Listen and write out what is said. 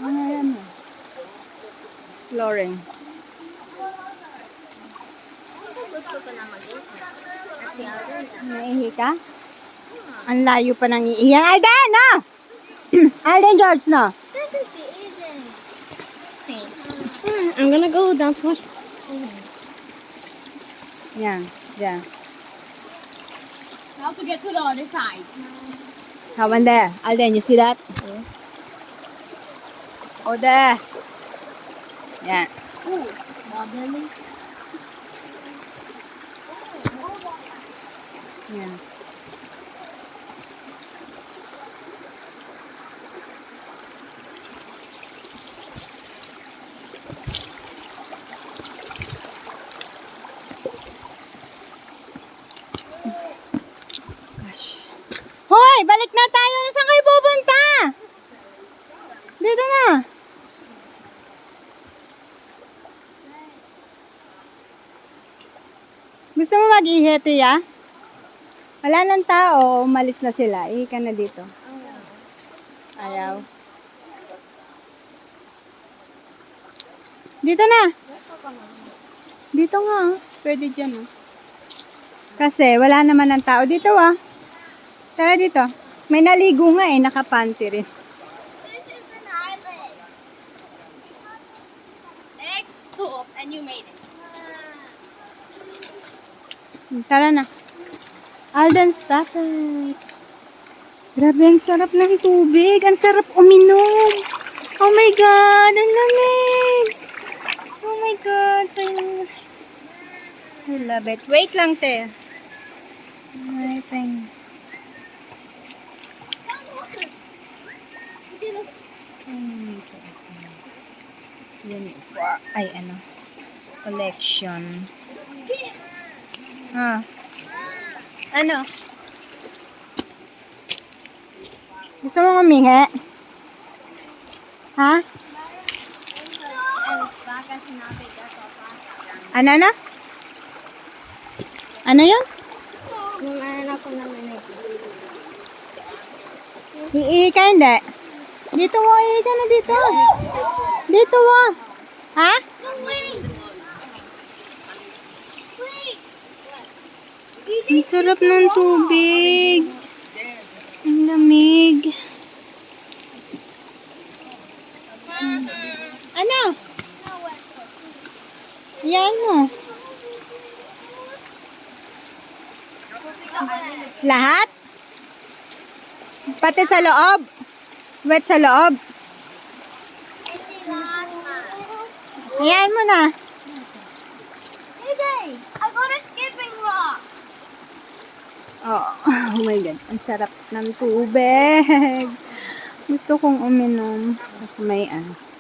Ayan. Exploring. Gusto ko na mag-ihi. At si Alden. Naihi ka? Ang layo pa ng iiyan. Alden, no! Alden George, no? This is si Eden. Hey. I'm gonna go down to watch. Yan, yan. How to get to the other side? How one there? Alden, you see that? Oh, there. Yan. Ooh, modeling. Yan. Gosh. Hoy, balik na tayo. Saan kayo pupunta? Dito na. Gusto mo mag-ihi, Tia? Wala nang tao. Umalis na sila. Ihi ka na dito. Ayaw. Dito na. Dito nga. Pwede dyan. Kasi wala naman ng tao dito. Tara dito. May naligo nga nakapanty rin. This is an island. Next stop, and you made it. Tara na. Alden, stop it. Grabe, ang sarap ng tubig. Ang sarap uminom. Oh my God, ang lamig. Oh my God. I love it. Wait lang, te. Waiting. Ay, ano? Collection. Ano? Gusto mo umihi? Ha? Ano na? Ano yun? Nung anak ko naman ito. Iihi ka hindi? Dito mo, iihi ka na dito. Dito mo. Ha? No, wait! Wait! Ang sarap ng tubig. Ang lamig. Ano? Yan mo. Lahat? Pati sa loob? Wet sa loob? Hindi lahat na. Ayan mo na. Hey, I got a skipping rock. Oh my God. Ang sarap ng tubig. Gusto kong uminom. Kasi may ice.